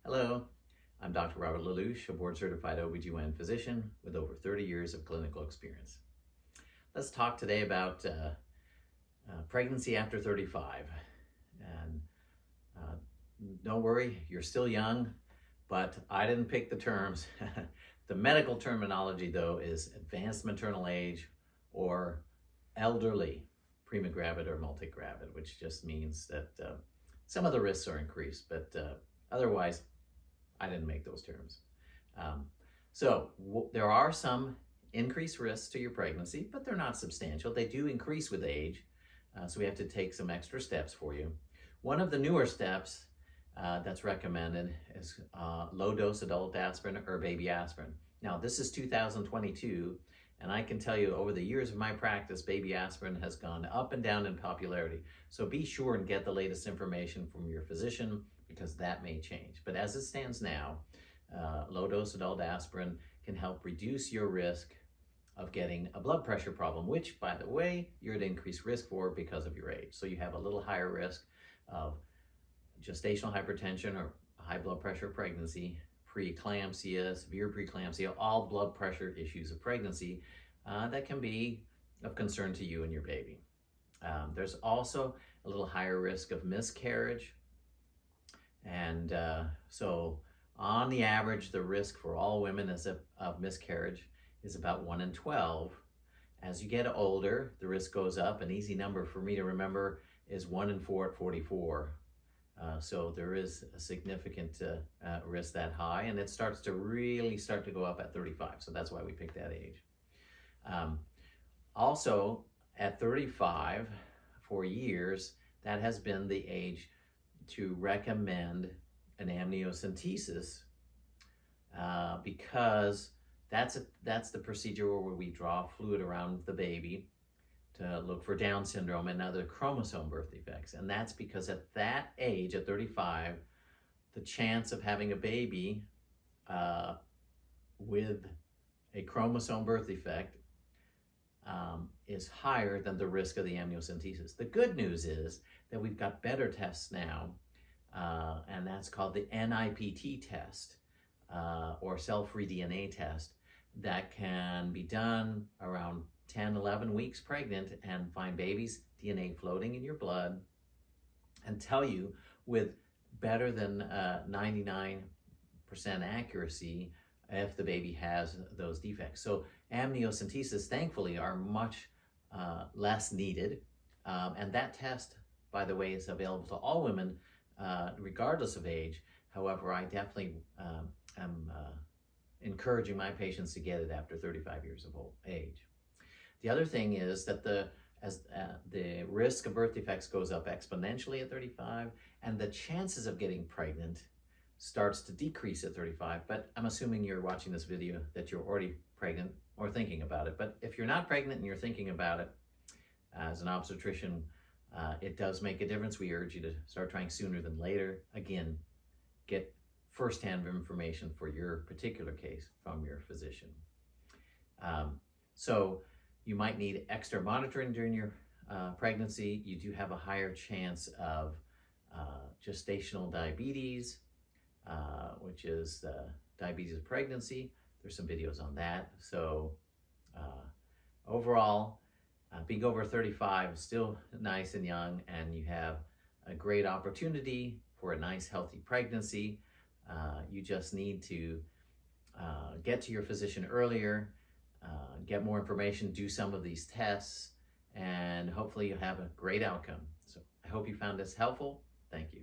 Hello, I'm Dr. Robert Lelouch, a board-certified OBGYN physician with over 30 years of clinical experience. Let's talk today about pregnancy after 35. And don't worry, you're still young, but I didn't pick the terms. The medical terminology, though, is advanced maternal age or elderly, prima-gravid or multi-gravid, which just means that some of the risks are increased, but otherwise, I didn't make those terms. There are some increased risks to your pregnancy, but they're not substantial. They do increase with age, so we have to take some extra steps for you. One of the newer steps that's recommended is low-dose adult aspirin or baby aspirin. Now, this is 2022, and I can tell you over the years of my practice, baby aspirin has gone up and down in popularity. So be sure and get the latest information from your physician, because that may change. But as it stands now, low-dose adult aspirin can help reduce your risk of getting a blood pressure problem, which, by the way, you're at increased risk for because of your age. So you have a little higher risk of gestational hypertension or high blood pressure pregnancy, preeclampsia, severe preeclampsia, all blood pressure issues of pregnancy that can be of concern to you and your baby. There's also a little higher risk of miscarriage. And so on the average, the risk for all women of miscarriage is about 1 in 12. As you get older, the risk goes up. An easy number for me to remember is 1 in 4 at 44. So there is a significant risk that high, and it starts to go up at 35. So that's why we picked that age. Also, at 35, for years, that has been the age to recommend an amniocentesis because that's the procedure where we draw fluid around the baby to look for Down syndrome and other chromosome birth defects. And that's because at that age, at 35, the chance of having a baby with a chromosome birth defect is higher than the risk of the amniocentesis. The good news is that we've got better tests now, and that's called the NIPT test, or cell-free DNA test, that can be done around 10, 11 weeks pregnant and find baby's DNA floating in your blood and tell you with better than 99% accuracy if the baby has those defects. So amniocentesis, thankfully, are much less needed. And that test, by the way, is available to all women, regardless of age. However, I definitely am encouraging my patients to get it after 35 years of age. The other thing is that as the risk of birth defects goes up exponentially at 35, and the chances of getting pregnant starts to decrease at 35. But I'm assuming you're watching this video that you're already pregnant or thinking about it. But if you're not pregnant and you're thinking about it, as an obstetrician, it does make a difference. We urge you to start trying sooner than later. Again, get firsthand information for your particular case from your physician. So you might need extra monitoring during your pregnancy. You do have a higher chance of gestational diabetes, which is diabetes of pregnancy. There's some videos on that. So overall, being over 35 is still nice and young, and you have a great opportunity for a nice, healthy pregnancy. You just need to get to your physician earlier, get more information, do some of these tests, and hopefully you'll have a great outcome. So I hope you found this helpful. Thank you.